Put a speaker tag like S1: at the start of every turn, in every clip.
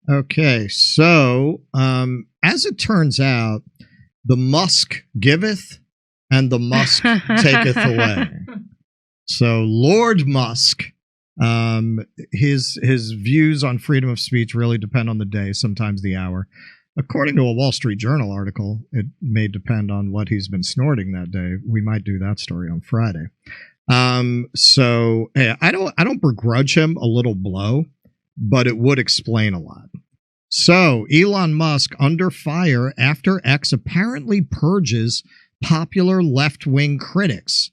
S1: Okay, so as it turns out, the Musk giveth and the Musk taketh away. So Lord Musk, his views on freedom of speech really depend on the day, sometimes the hour. According to a Wall Street Journal article, it may depend on what he's been snorting that day. We might do that story on Friday. So hey, I don't begrudge him a little blow, but it would explain a lot. So Elon Musk under fire after X apparently purges popular left-wing critics,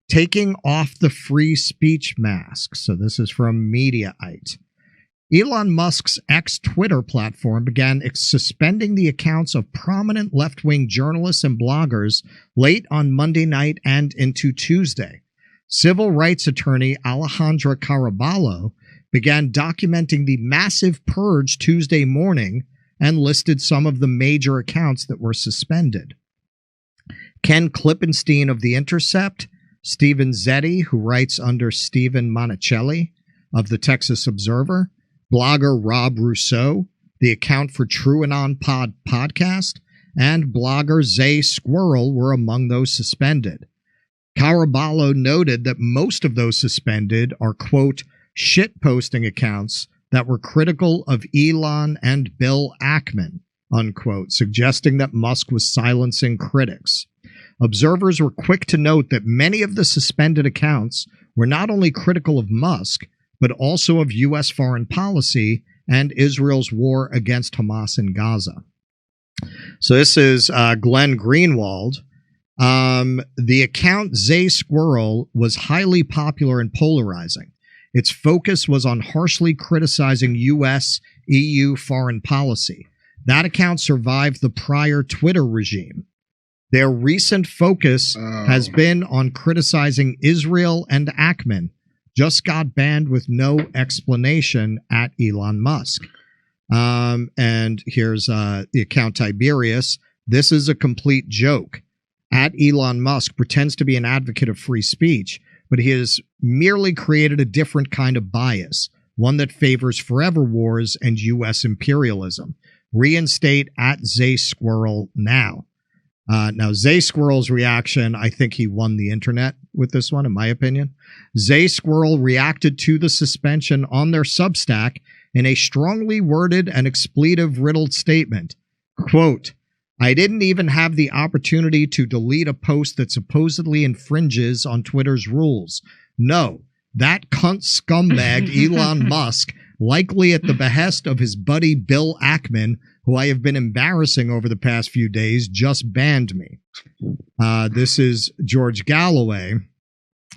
S1: taking off the free speech mask. So this is from Mediaite. Elon Musk's X Twitter platform began suspending the accounts of prominent left-wing journalists and bloggers late on Monday night and into Tuesday. Civil rights attorney Alejandra Caraballo began documenting the massive purge Tuesday morning and listed some of the major accounts that were suspended. Ken Klippenstein of The Intercept, Stephen Zetti, who writes under Stephen Monticelli of the Texas Observer, blogger Rob Rousseau, the account for TrueAnon podcast, and blogger Zay Squirrel were among those suspended. Caraballo noted that most of those suspended are, quote, shitposting accounts that were critical of Elon and Bill Ackman, unquote, suggesting that Musk was silencing critics. Observers were quick to note that many of the suspended accounts were not only critical of Musk, but also of U.S. foreign policy and Israel's war against Hamas in Gaza. So this is Glenn Greenwald. The account Zay Squirrel was highly popular and polarizing. Its focus was on harshly criticizing U.S. EU foreign policy. That account survived the prior Twitter regime. Their recent focus has been on criticizing Israel and Ackman. Just got banned with no explanation at Elon Musk. And here's the account Tiberius. This is a complete joke. At Elon Musk pretends to be an advocate of free speech, but he has merely created a different kind of bias, one that favors forever wars and U.S. imperialism. Reinstate at Zay Squirrel now. Now, Zay Squirrel's reaction, I think he won the internet with this one, in my opinion. Zay Squirrel reacted to the suspension on their Substack in a strongly worded and expletive-riddled statement. Quote, I didn't even have the opportunity to delete a post that supposedly infringes on Twitter's rules. No, that cunt scumbag Elon Musk, likely at the behest of his buddy Bill Ackman, who I have been embarrassing over the past few days, just banned me. This is George Galloway.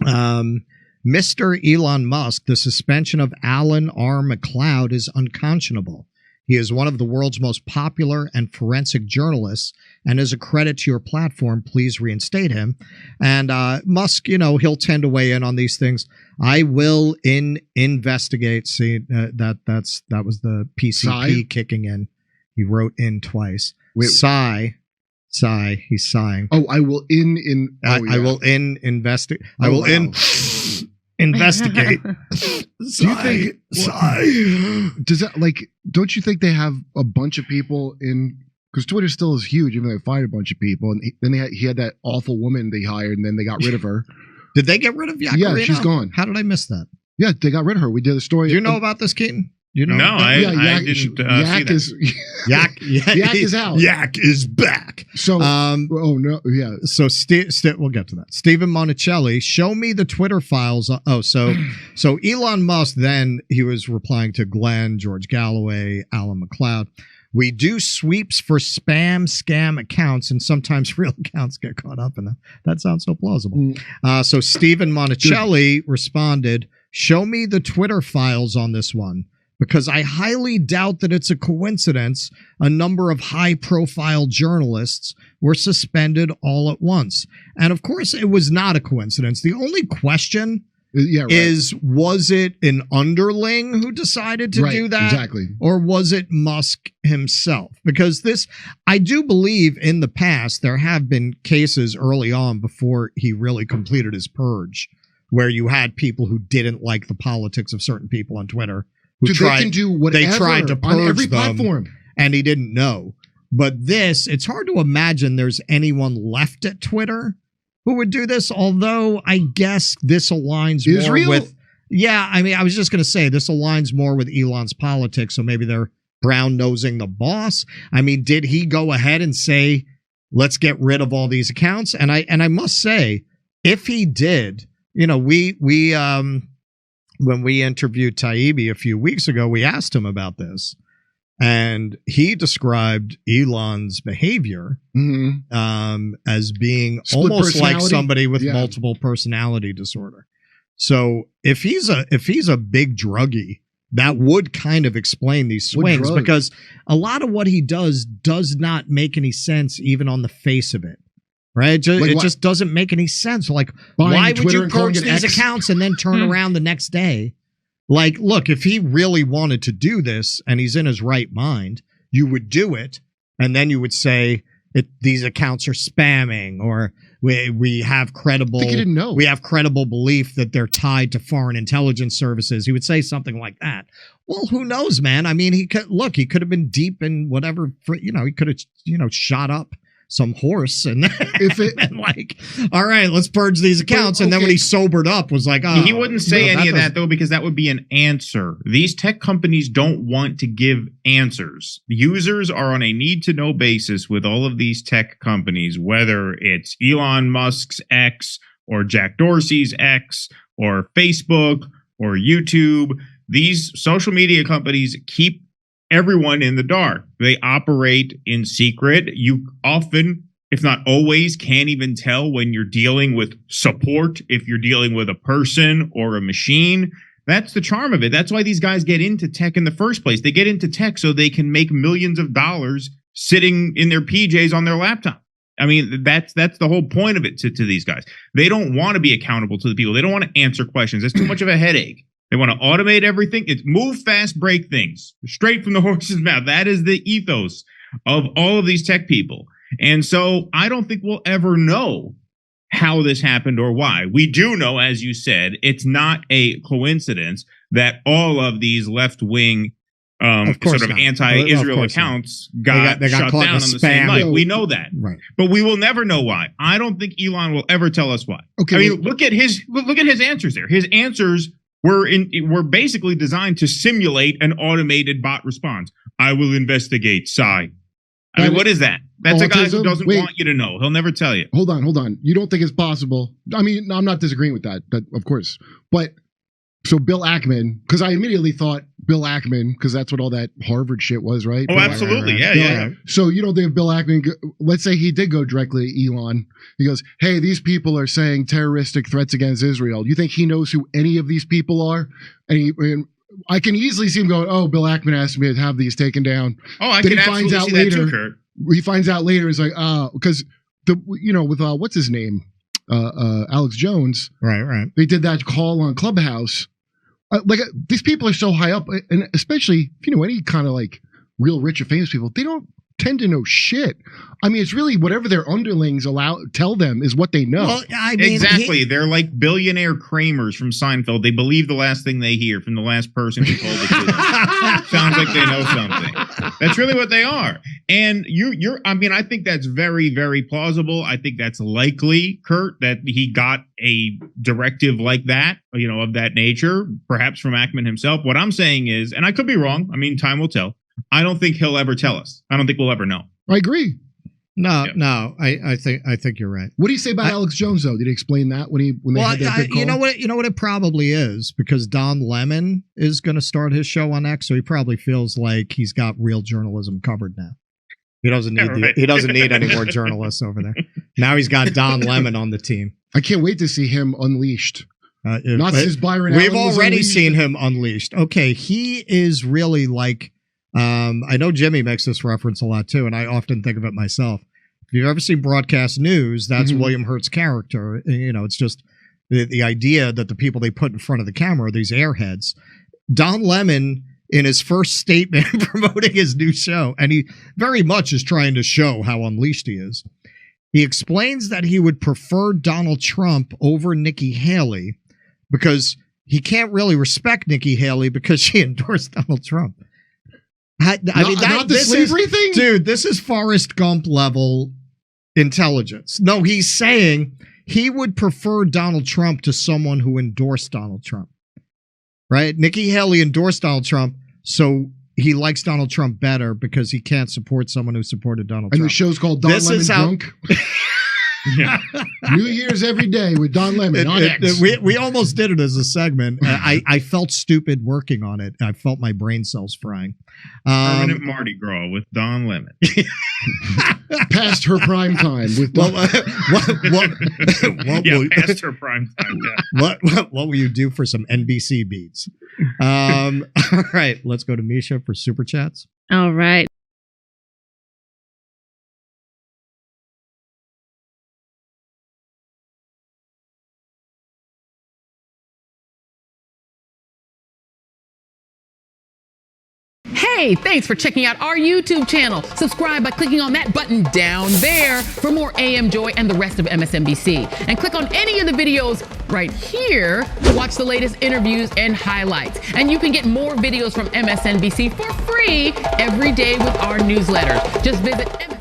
S1: Mr. Elon Musk, the suspension of Alan R. McLeod is unconscionable. He is one of the world's most popular and forensic journalists, and as a credit to your platform, please reinstate him. And Musk, you know, he'll tend to weigh in on these things. I will investigate. See, that was the PCP kicking in. He wrote in twice. Wait, sigh. He's sighing.
S2: Oh, I will
S1: I will investigate. I will investigate.
S2: Do you think? Does that, like? Don't you think they have a bunch of people in? Because Twitter still is huge, even though they fired a bunch of people, and then he had that awful woman they hired, and then they got rid of her.
S1: Did they get rid of Yakarino?
S2: Yeah, she's gone.
S1: How did I miss that?
S2: Yeah, they got rid of her. We did a story.
S1: Do you know about this, Keaton? You know?
S3: No, I didn't see that.
S2: Yak is out.
S1: Yak is back.
S2: So, oh no, yeah.
S1: So, we'll get to that. Stephen Monticelli, show me the Twitter files. So Elon Musk. Then he was replying to Glenn, George Galloway, Alan McLeod. We do sweeps for spam, scam accounts, and sometimes real accounts get caught up in that. That sounds so plausible. So Stephen Monticelli responded, show me the Twitter files on this one, because I highly doubt that it's a coincidence a number of high-profile journalists were suspended all at once. And of course, it was not a coincidence. The only question is, was it an underling who decided to do that?
S2: Exactly.
S1: Or was it Musk himself? Because this, I do believe in the past, there have been cases early on before he really completed his purge, where you had people who didn't like the politics of certain people on Twitter who
S2: they can do whatever
S1: they tried to purge
S2: on every
S1: them,
S2: platform,
S1: and he didn't know. But this, it's hard to imagine there's anyone left at Twitter who would do this, although I guess this aligns more with... Yeah, I mean, I was just going to say, this aligns more with Elon's politics, so maybe they're brown-nosing the boss. I mean, did he go ahead and say, let's get rid of all these accounts? And I must say, if he did, you know, we when we interviewed Taibbi a few weeks ago, we asked him about this. And he described Elon's behavior as being
S2: split
S1: almost like somebody with multiple personality disorder. So if he's a big druggie, that would kind of explain these swings, because a lot of what he does not make any sense even on the face of it. Right? It just doesn't make any sense. Like, why would you purge these accounts and then turn around the next day? Like, look, if he really wanted to do this and he's in his right mind, you would do it. And then you would say these accounts are spamming, or we have credible belief that they're tied to foreign intelligence services. He would say something like that. Well, who knows, man? I mean, he could have been deep in whatever, he could have, shot up some horse and then like, all right, let's purge these accounts. And then when he sobered up, was like, oh,
S4: he wouldn't say any of that though, because that would be an answer. These tech companies don't want to give answers. Users are on a need-to-know basis with all of these tech companies, whether it's Elon Musk's X or Jack Dorsey's X or Facebook or YouTube. These social media companies keep everyone in the dark. They operate in secret. You often, if not always, can't even tell when you're dealing with support, if you're dealing with a person or a machine. That's the charm of it. That's why these guys get into tech in the first place. They get into tech so they can make millions of dollars sitting in their PJs on their laptop. I mean, that's the whole point of it to these guys. They don't want to be accountable to the people. They don't want to answer questions. It's too much of a headache. They want to automate everything. It's move fast, break things. Straight from the horse's mouth. That is the ethos of all of these tech people. And so I don't think we'll ever know how this happened or why. We do know, as you said, it's not a coincidence that all of these left-wing sort of anti-Israel accounts got shut down on the same night. We know that. Right. But we will never know why. I don't think Elon will ever tell us why. Okay, I mean, look at his answers there. His answers were basically designed to simulate an automated bot response. I will investigate. Sigh. I mean, what is that? That's a guy who doesn't want you to know. He'll never tell you.
S2: Hold on. You don't think it's possible? I mean, I'm not disagreeing with that of course. But so Bill Ackman, because I immediately thought Bill Ackman, because that's what all that Harvard shit was, right?
S4: Oh, absolutely. Yeah.
S2: So you don't think Bill Ackman, let's say he did go directly to Elon. He goes, hey, these people are saying terroristic threats against Israel. You think he knows who any of these people are? And I can easily see him going, oh, Bill Ackman asked me to have these taken down.
S4: Oh, I can absolutely see that too, Kurt.
S2: He finds out later, it's like, because with what's his name? Alex Jones.
S1: Right.
S2: They did that call on Clubhouse. These people are so high up, and especially if you know any kind of like real rich or famous people, they don't tend to know shit. I mean, it's really whatever their underlings tell them is what they know.
S1: Well, I mean,
S4: exactly. They're like billionaire Kramers from Seinfeld. They believe the last thing they hear from the last person who told it to them. Sounds like they know something. That's really what they are. And I mean, I think that's very, very plausible. I think that's likely, Kurt, that he got a directive like that, of that nature, perhaps from Ackman himself. What I'm saying is, and I could be wrong. I mean, time will tell. I don't think he'll ever tell us. I don't think we'll ever know.
S2: I agree.
S1: No, I think you're right.
S2: What do you say about Alex Jones though? Did he explain that when they had that big call?
S1: You know what it probably is, because Don Lemon is going to start his show on X, so he probably feels like he's got real journalism covered now. He doesn't need any more journalists over there. Now he's got Don Lemon on the team.
S2: I can't wait to see him unleashed. Not since Byron
S1: We've
S2: Allen was
S1: already seen him unleashed. Okay, he is really like. I know Jimmy makes this reference a lot too, and I often think of it myself. If you've ever seen Broadcast News, that's William Hurt's character. It's just the idea that the people they put in front of the camera are these airheads. Don Lemon, in his first statement promoting his new show, and he very much is trying to show how unleashed he is. He explains that he would prefer Donald Trump over Nikki Haley because he can't really respect Nikki Haley because she endorsed Donald Trump. I mean,
S2: not the slavery thing?
S1: Dude, this is Forrest Gump level intelligence. No, he's saying he would prefer Donald Trump to someone who endorsed Donald Trump. Right? Nikki Haley endorsed Donald Trump, so he likes Donald Trump better because he can't support someone who supported Donald Trump.
S2: And the show's called Don Lemon Drunk.
S4: Yeah.
S2: New Year's every day with Don Lemon on X.
S1: We almost did it as a segment. I felt stupid working on it. I felt my brain cells frying.
S4: Permanent Mardi Gras with Don Lemon.
S2: Past her prime time with Don.
S4: Past her prime time. Yeah.
S1: What will you do for some NBC beats? All right, let's go to Misha for super chats.
S5: All right. Hey, thanks for checking out our YouTube channel. Subscribe by clicking on that button down there for more AM Joy and the rest of MSNBC. And click on any of the videos right here to watch the latest interviews and highlights. And you can get more videos from MSNBC for free every day with our newsletters. Just visit